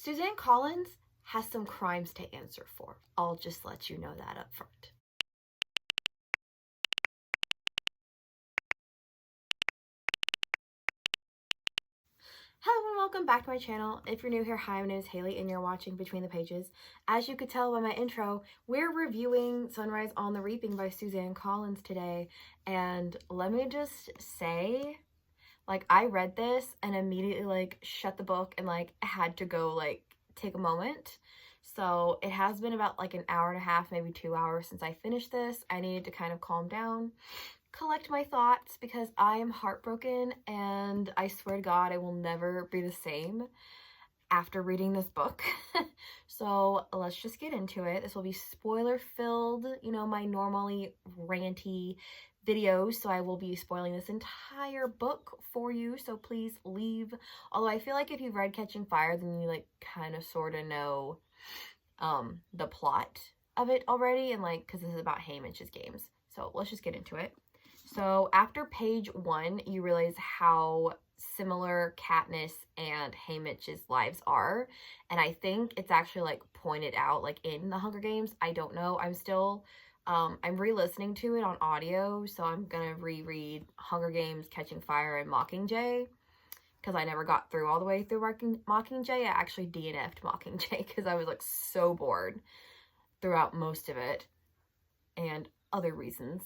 Suzanne Collins has some crimes to answer for. I'll just let you know that up front. Hello and welcome back to my channel. If you're new here, hi, my name is Haley and you're watching Between the Pages. As you could tell by my intro, we're reviewing Sunrise on the Reaping by Suzanne Collins today. And let me just say, I read this and immediately shut the book and had to go take a moment. So it has been about an hour and a half, maybe 2 hours since I finished this. I needed to kind of calm down, collect my thoughts, because I am heartbroken and I swear to God I will never be the same after reading this book. So let's just get into it. This will be spoiler filled, my normally ranty videos, so I will be spoiling this entire book for you, so please leave. Although I feel like if you've read Catching Fire, then you kind of sort of know the plot of it already, and because this is about Haymitch's games. So let's just get into it. So after page 1, you realize how similar Katniss and Haymitch's lives are, and I think it's actually pointed out in the Hunger Games. I don't know. I'm still I'm re-listening to it on audio, so I'm gonna reread Hunger Games, Catching Fire, and Mockingjay, because I never got through all the way through Mockingjay. I actually DNF'd Mockingjay because I was so bored throughout most of it, and other reasons.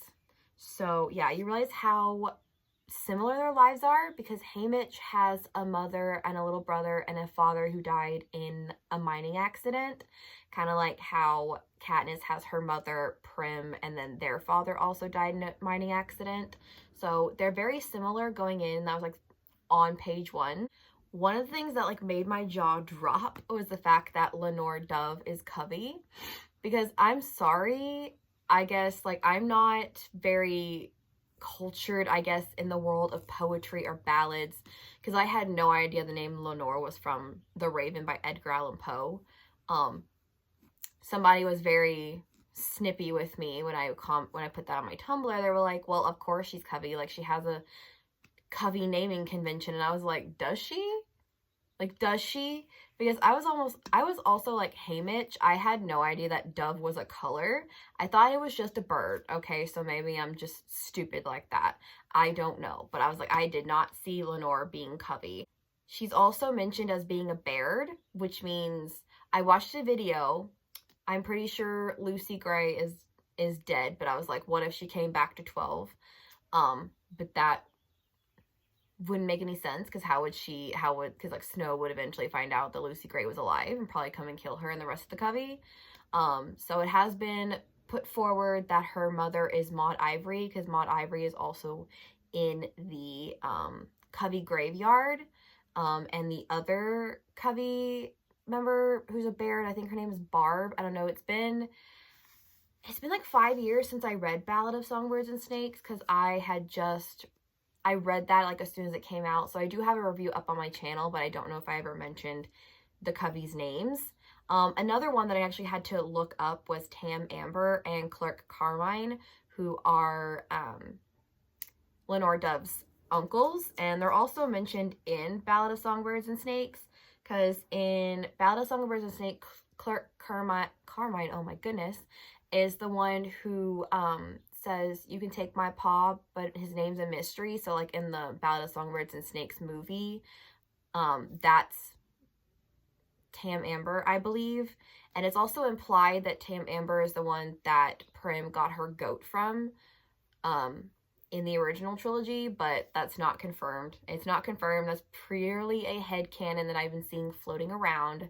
So yeah, you realize how similar their lives are, because Haymitch has a mother and a little brother and a father who died in a mining accident, kind of like how Katniss has her mother Prim and then their father also died in a mining accident. So they're very similar going in. That was on page 1. One of the things that made my jaw drop was the fact that Lenore Dove is Covey, because I'm sorry, I guess I'm not very cultured, I guess, in the world of poetry or ballads, because I had no idea the name Lenore was from The Raven by Edgar Allan Poe. Somebody was very snippy with me when I put that on my Tumblr. They were like, well, of course she's Covey, she has a Covey naming convention. And I was like, does she? Does she? Because I was also like Haymitch. I had no idea that dove was a color. I thought it was just a bird. Okay, so maybe I'm just stupid like that. I don't know. But I was like, I did not see Lenore being Covey. She's also mentioned as being a Baird, which means I watched a video. I'm pretty sure Lucy Gray is dead, but I was like, what if she came back to 12? But that wouldn't make any sense, because because Snow would eventually find out that Lucy Gray was alive and probably come and kill her and the rest of the Covey. So it has been put forward that her mother is Maud Ivory, because Maud Ivory is also in the Covey graveyard. And the other Covey member who's a Baird, I think her name is Barb. I don't know. It's been 5 years since I read Ballad of Songbirds and Snakes, because I read that as soon as it came out. So I do have a review up on my channel, but I don't know if I ever mentioned the Coveys' names. Another one that I actually had to look up was Tam Amber and Clerk Carmine, who are Lenore Dove's uncles. And they're also mentioned in Ballad of Songbirds and Snakes, because in Ballad of Songbirds and Snakes, Clerk Carmine, oh my goodness, is the one who says, you can take my paw, but his name's a mystery. So in the Ballad of Songbirds and Snakes movie, that's Tam Amber, I believe. And it's also implied that Tam Amber is the one that Prim got her goat from in the original trilogy, but that's not confirmed. It's not confirmed. That's purely a headcanon that I've been seeing floating around.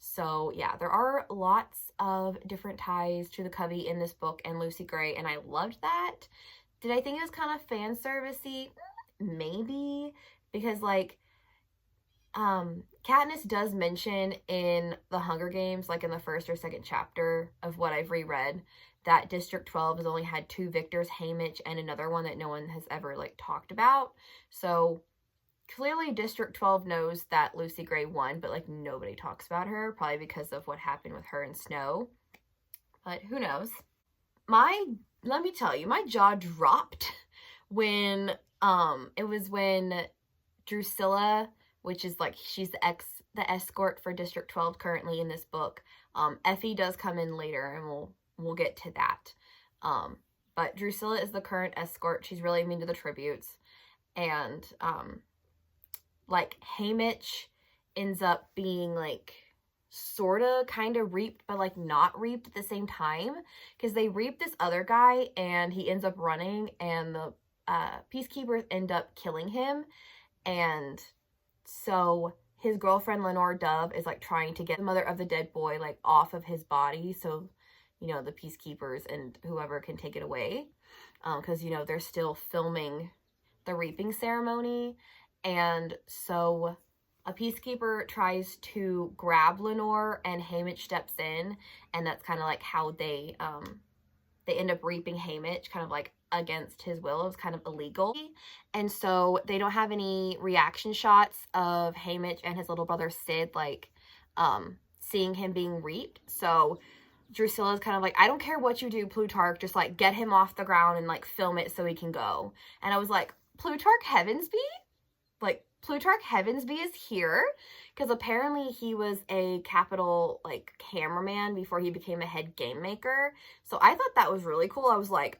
So yeah, there are lots of different ties to the Covey in this book and Lucy Gray, and I loved that. Did I think it was kind of fan servicey? Maybe, because Katniss does mention in the Hunger Games, in the first or second chapter of what I've reread, that District 12 has only had 2 victors, Haymitch and another one that no one has ever talked about. So clearly District 12 knows that Lucy Gray won, but nobody talks about her, probably because of what happened with her and Snow. But who knows? Let me tell you, my jaw dropped when it was when Drusilla, which is she's the the escort for District 12 currently in this book. Effie does come in later, and we'll get to that. But Drusilla is the current escort. She's really mean to the tributes. And, like, Haymitch ends up being, like, sort of kind of reaped, but, like, not reaped at the same time. Because they reap this other guy, and he ends up running, and the peacekeepers end up killing him. And so his girlfriend, Lenore Dove, is, like, trying to get the mother of the dead boy, like, off of his body. So, you know, the peacekeepers and whoever can take it away. Because, you know, they're still filming the reaping ceremony. And so a peacekeeper tries to grab Lenore, and Haymitch steps in. And that's kind of like how they end up reaping Haymitch, kind of like against his will. It was kind of illegal. And so they don't have any reaction shots of Haymitch and his little brother Sid, like, seeing him being reaped. So Drusilla's kind of like, I don't care what you do, Plutarch, just, like, get him off the ground and, like, film it so he can go. And I was like, Plutarch Heavensby? Like, Plutarch Heavensby is here? Because apparently he was a Capitol, like, cameraman before he became a head game maker. So I thought that was really cool. I was like,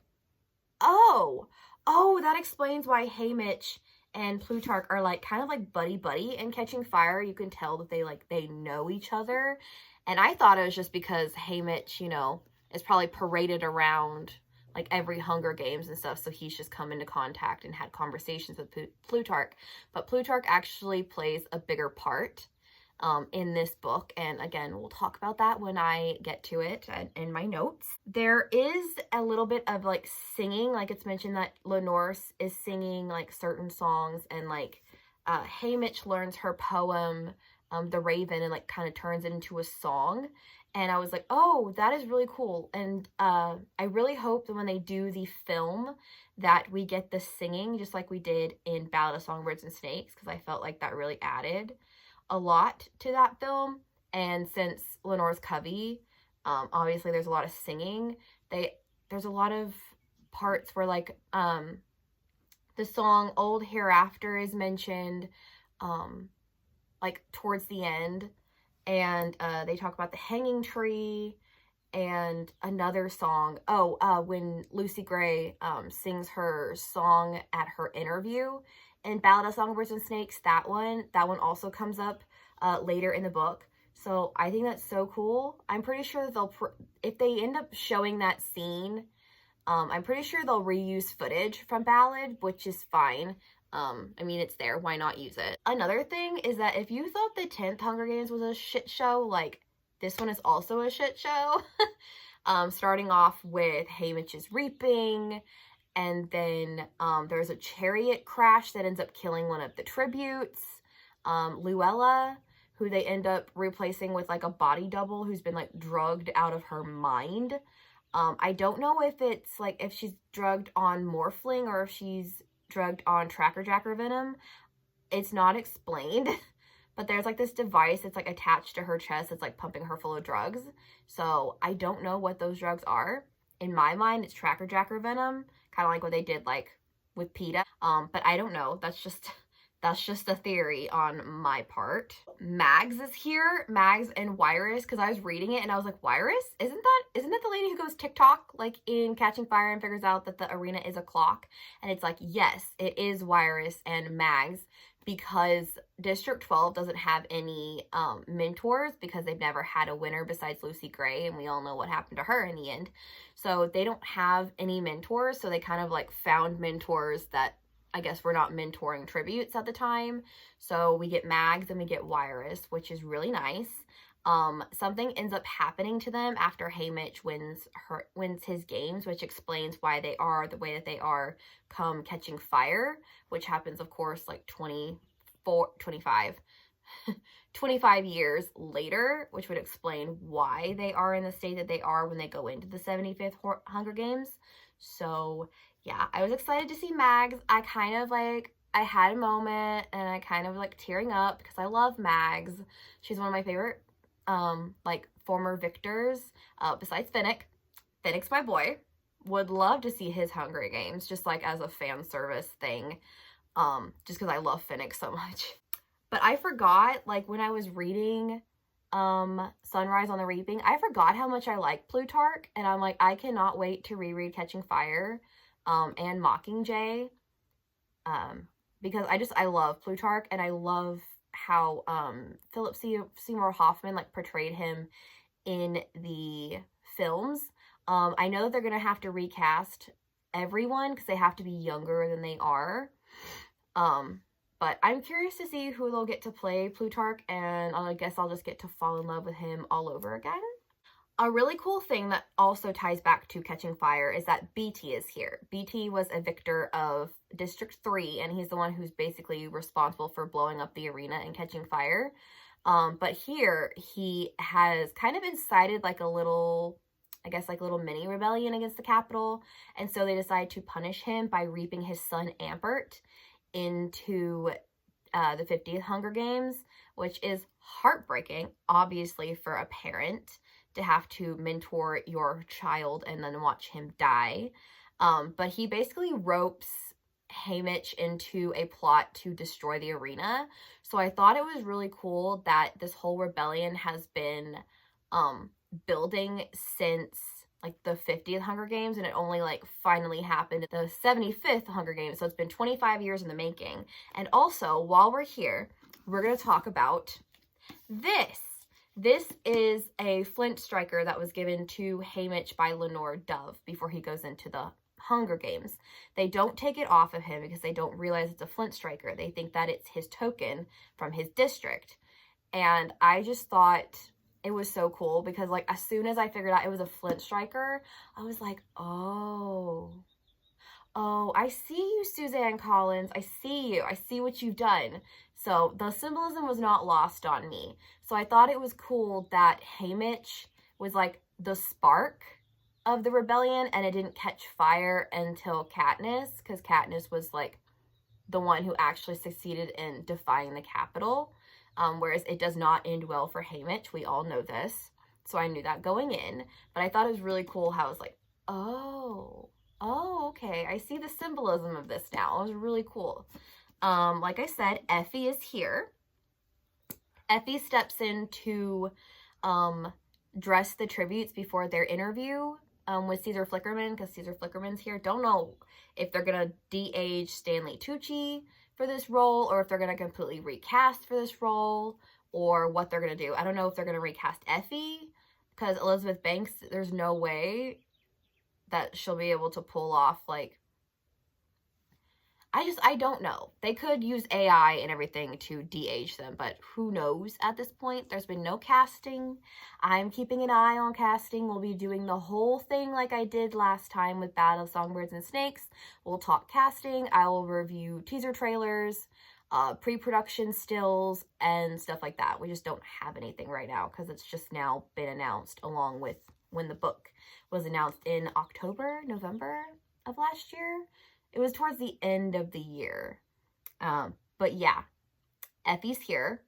oh, that explains why Haymitch and Plutarch are, like, kind of like buddy-buddy in Catching Fire. You can tell that they know each other. And I thought it was just because Haymitch, you know, is probably paraded around, like, every Hunger Games and stuff, so he's just come into contact and had conversations with Plutarch. But Plutarch actually plays a bigger part in this book, and again, we'll talk about that when I get to it in my notes. There is a little bit of, like, singing. Like, it's mentioned that Lenore is singing, like, certain songs, and, like, Haymitch learns her poem, The Raven, and, like, kind of turns it into a song. And I was like, oh, that is really cool. And I really hope that when they do the film that we get the singing just like we did in Ballad of Songbirds and Snakes, because I felt like that really added a lot to that film. And since Lenore's Covey, obviously there's a lot of singing. There's a lot of parts where, like, the song Old Hereafter is mentioned, like, towards the end. And they talk about the hanging tree and another song. When Lucy Gray sings her song at her interview in Ballad of Songbirds and Snakes, that one also comes up later in the book. So I think that's so cool. I'm pretty sure if they end up showing that scene, I'm pretty sure they'll reuse footage from Ballad, which is fine. I mean, it's there. Why not use it? Another thing is that if you thought the 10th Hunger Games was a shit show, like, this one is also a shit show. Starting off with Haymitch's reaping, and then there's a chariot crash that ends up killing one of the tributes. Luella, who they end up replacing with, like, a body double who's been, like, drugged out of her mind. I don't know if it's, like, if she's drugged on morphling or if she's drugged on Tracker Jacker venom. It's not explained, but there's, like, this device that's, like, attached to her chest that's, like, pumping her full of drugs. So I don't know what those drugs are. In my mind, it's Tracker Jacker venom, kind of like what they did, like, with PETA. But I don't know. That's just a theory on my part. Mags is here. Mags and Wyrus, because I was reading it and I was like, Wyrus? Isn't that the lady who goes TikTok, like, in Catching Fire and figures out that the arena is a clock? And it's like, yes, it is Wyrus and Mags, because District 12 doesn't have any mentors, because they've never had a winner besides Lucy Gray, and we all know what happened to her in the end. So they don't have any mentors, so they kind of, like, found mentors that I guess we're not mentoring tributes at the time. So we get Mags and we get Wyrus, which is really nice. Something ends up happening to them after Haymitch wins his games, which explains why they are the way that they are come Catching Fire, which happens, of course, like 25 years later, which would explain why they are in the state that they are when they go into the 75th Hunger Games. So yeah, I was excited to see Mags. I had a moment and I kind of, like, tearing up because I love Mags. She's one of my favorite, like, former victors, besides Finnick. Finnick's my boy. Would love to see his Hunger Games, just, like, as a fan service thing, just because I love Finnick so much. But I forgot, like, when I was reading Sunrise on the Reaping, I forgot how much I like Plutarch, and I'm like, I cannot wait to reread Catching Fire and Mockingjay, because I love Plutarch, and I love how Philip Seymour Hoffman like portrayed him in the films. I know that they're gonna have to recast everyone because they have to be younger than they are. But I'm curious to see who they'll get to play Plutarch, and I guess I'll just get to fall in love with him all over again. A really cool thing that also ties back to Catching Fire is that BT is here. BT was a victor of District 3, and he's the one who's basically responsible for blowing up the arena and catching fire. But here, he has kind of incited like a little, I guess, like a little mini rebellion against the Capitol. And so they decide to punish him by reaping his son Ampert into the 50th Hunger Games, which is heartbreaking, obviously, for a parent to have to mentor your child and then watch him die. But he basically ropes Haymitch into a plot to destroy the arena. So I thought it was really cool that this whole rebellion has been building since like the 50th Hunger Games, and it only like finally happened at the 75th Hunger Games. So it's been 25 years in the making. And also, while we're here, we're going to talk about this. This is a flint striker that was given to Haymitch by Lenore Dove before he goes into the Hunger Games. They don't take it off of him because they don't realize it's a flint striker. They think that it's his token from his district. And I just thought it was so cool because, like, as soon as I figured out it was a flint striker, I was like, oh, I see you, Suzanne Collins. I see you. I see what you've done. So the symbolism was not lost on me. So I thought it was cool that Haymitch was like the spark of the rebellion, and it didn't catch fire until Katniss, because Katniss was like the one who actually succeeded in defying the Capitol. Whereas it does not end well for Haymitch. We all know this. So I knew that going in. But I thought it was really cool how I was like, oh, okay. I see the symbolism of this now. It was really cool. Like I said, Effie is here. Effie steps in to dress the tributes before their interview with Caesar Flickerman, because Caesar Flickerman's here. Don't know if they're going to de-age Stanley Tucci for this role, or if they're going to completely recast for this role, or what they're going to do. I don't know if they're going to recast Effie, because Elizabeth Banks, there's no way that she'll be able to pull off, like, I don't know. They could use AI and everything to de-age them, but who knows at this point? There's been no casting. I'm keeping an eye on casting. We'll be doing the whole thing like I did last time with Battle of Songbirds and Snakes. We'll talk casting. I will review teaser trailers, pre-production stills, and stuff like that. We just don't have anything right now because it's just now been announced along with when the book was announced in October, November of last year. It was towards the end of the year. But yeah, Effie's here.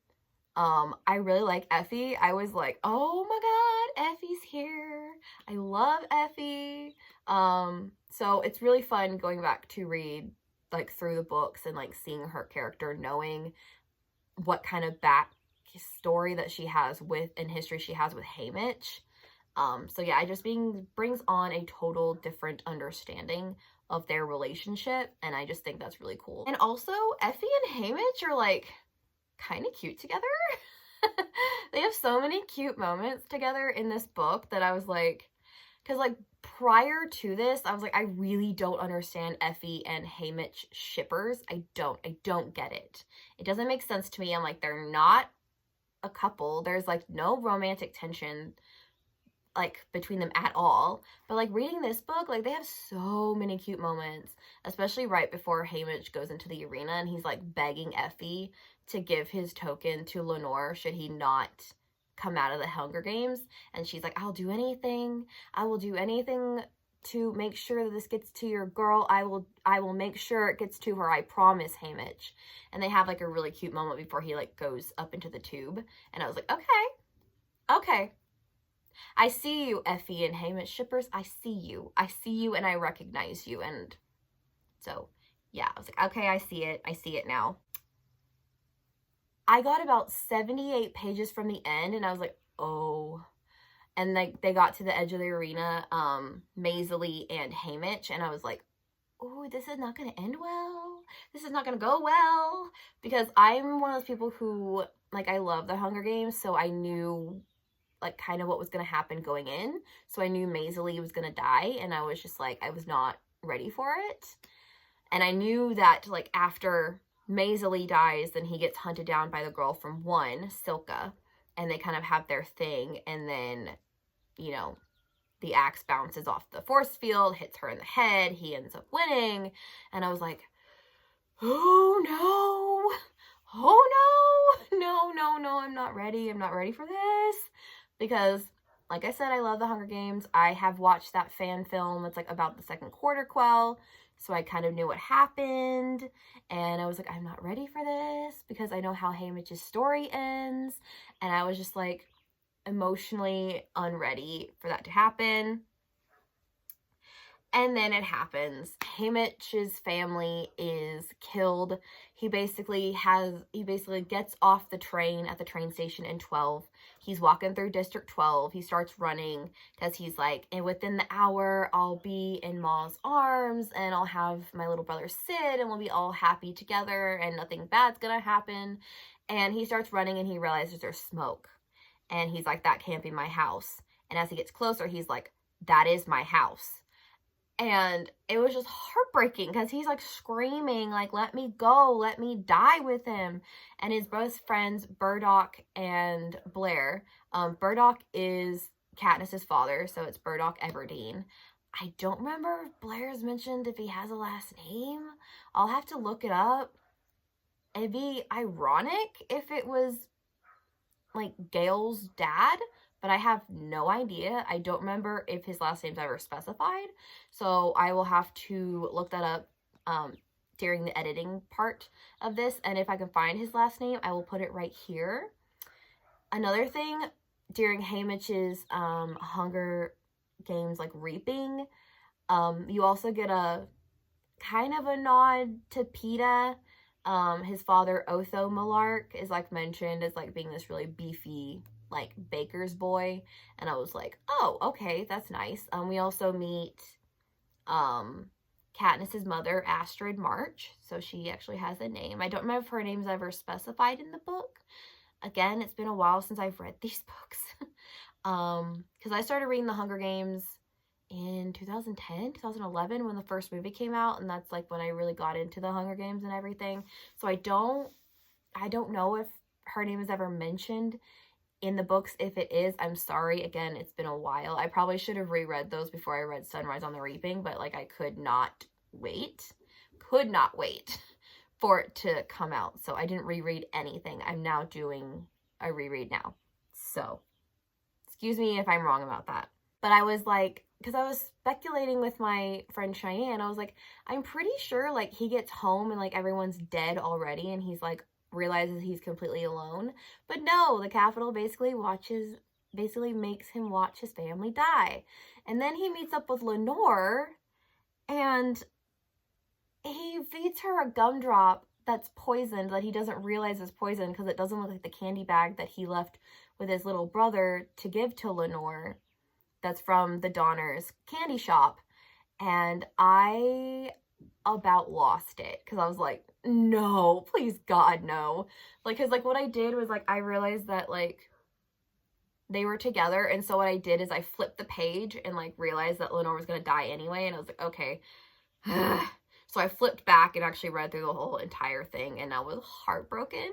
I really like Effie. I was like, oh my God, Effie's here. I love Effie. So it's really fun going back to read like through the books and like seeing her character, knowing what kind of back story that she has with and history she has with Haymitch. So yeah, it just brings on a total different understanding of their relationship, and I just think that's really cool. And also, Effie and Haymitch are like kind of cute together. They have so many cute moments together in this book that I was like, because like prior to this, I was like, I really don't understand Effie and Haymitch shippers. I don't get it. It doesn't make sense to me. I'm like, they're not a couple. There's like no romantic tension like between them at all. But like reading this book, like they have so many cute moments, especially right before Haymitch goes into the arena and he's like begging Effie to give his token to Lenore should he not come out of the Hunger Games. And she's like, I'll do anything. I will do anything to make sure that this gets to your girl. I will make sure it gets to her. I promise, Haymitch. And they have like a really cute moment before he like goes up into the tube. And I was like, okay. I see you, Effie and Haymitch shippers. I see you and I recognize you. And so, yeah, I was like, okay, I see it now. I got about 78 pages from the end, and I was like, oh. And they got to the edge of the arena, Maisley and Haymitch, and I was like, oh, this is not going to end well. This is not going to go well. Because I'm one of those people who, like, I love the Hunger Games, so I knew, like, kind of what was going to happen going in. So I knew Maisley was going to die, and I was just like, I was not ready for it. And I knew that, like, after Maisley dies, then he gets hunted down by the girl from 1, Silka, and they kind of have their thing, and then, you know, the axe bounces off the force field, hits her in the head, he ends up winning, and I was like, oh no, I'm not ready for this, because, like I said, I love the Hunger Games. I have watched that fan film that's, like, about the second quarter quell, so I kind of knew what happened, and I was like, I'm not ready for this, because I know how Haymitch's story ends, and I was just, like, emotionally unready for that to happen. And then it happens. Haymitch's family is killed. He basically gets off the train at the train station in 12. He's walking through District 12. He starts running because he's like, and within the hour, I'll be in Ma's arms and I'll have my little brother Sid and we'll be all happy together and nothing bad's gonna happen. And he starts running and he realizes there's smoke. And he's like, that can't be my house. And as he gets closer, he's like, that is my house. And it was just heartbreaking because he's like screaming, like, let me go, let me die with him. And his best friends, Burdock and Blair. Burdock is Katniss's father, so it's Burdock Everdeen. I don't remember if Blair's mentioned if he has a last name. I'll have to look it up. It'd be ironic if it was like Gail's dad, but I have no idea. I don't remember if his last name's ever specified, so I will have to look that up during the editing part of this, and if I can find his last name, I will put it right here. Another thing, during Haymitch's Hunger Games, like, reaping, you also get a kind of a nod to PETA. His father, Otho Malark, is, like, mentioned as, like, being this really beefy, like, baker's boy, and I was like, oh, okay, that's nice. We also meet Katniss's mother, Astrid March, so she actually has a name. I don't remember if her name's ever specified in the book. Again, it's been a while since I've read these books. Because I started reading The Hunger Games in 2010, 2011, when the first movie came out, and that's, like, when I really got into The Hunger Games and everything. So I don't know if her name is ever mentioned in the books. If it is, I'm sorry. Again, it's been a while. I probably should have reread those before I read Sunrise on the Reaping, but, like, I could not wait for it to come out. So I didn't reread anything. I'm now doing a reread now. So excuse me if I'm wrong about that. But I was like, because I was speculating with my friend Cheyenne, I was like, I'm pretty sure, like, he gets home and, like, everyone's dead already and he's, like, realizes he's completely alone. But no, the Capitol basically makes him watch his family die. And then he meets up with Lenore and he feeds her a gumdrop that's poisoned, that he doesn't realize is poisoned because it doesn't look like the candy bag that he left with his little brother to give to Lenore. That's from the Donner's candy shop. And I about lost it because I was like, no, please God, no. Like, because, like, what I did was, like, I realized that, like, they were together, and so what I did is I flipped the page and, like, realized that Lenore was gonna die anyway, and I was like, okay. So I flipped back and actually read through the whole entire thing, and I was heartbroken.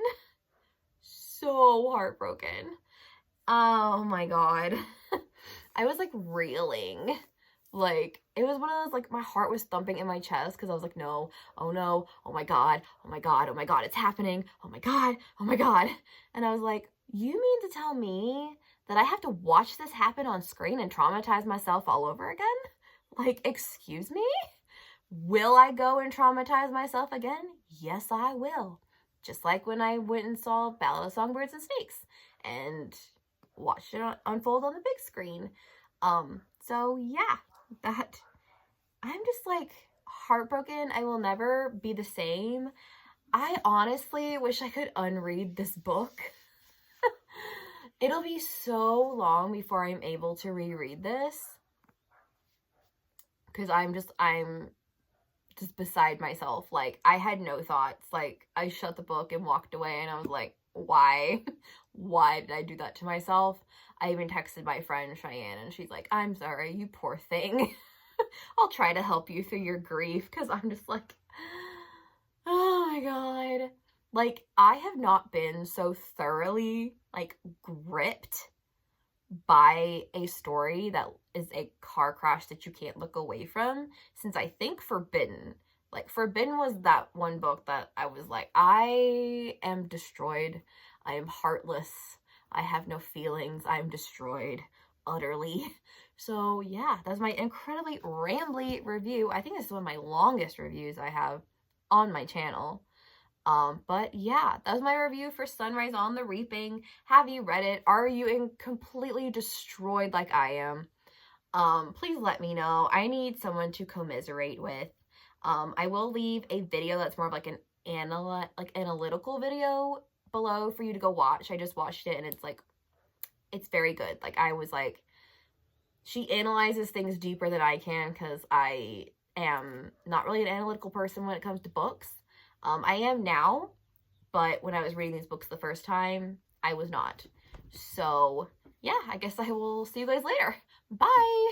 So heartbroken. Oh my God. I was, like, reeling. Like, it was one of those, like, my heart was thumping in my chest because I was like, no, oh no, oh my God, oh my God, oh my God, it's happening, oh my God, oh my God. And I was like, you mean to tell me that I have to watch this happen on screen and traumatize myself all over again? Like, excuse me? Will I go and traumatize myself again? Yes, I will. Just like when I went and saw Ballad of Songbirds and Snakes and watched it unfold on the big screen. So yeah, that, I'm just, like, heartbroken. I will never be the same. I honestly wish I could unread this book. It'll be so long before I'm able to reread this. Because I'm just beside myself. Like, I had no thoughts. Like, I shut the book and walked away, and I was like, why? Why did I do that to myself? I even texted my friend Cheyenne, and she's like, I'm sorry, you poor thing. I'll try to help you through your grief, because I'm just like, oh my god. Like, I have not been so thoroughly, like, gripped by a story that is a car crash that you can't look away from since I think Forbidden. Like, Forbidden was that one book that I was like, I am destroyed. I am heartless. I have no feelings. I am destroyed utterly. So yeah, that's my incredibly rambly review. I think this is one of my longest reviews I have on my channel. But yeah, that was my review for Sunrise on the Reaping. Have you read it? Are you completely destroyed like I am? Please let me know. I need someone to commiserate with. I will leave a video that's more of like an analytical video below for you to go watch. I just watched it and it's like, it's very good. Like, I was like, she analyzes things deeper than I can because I am not really an analytical person when it comes to books. I am now, but when I was reading these books the first time, I was not. So, yeah, I guess I will see you guys later. Bye!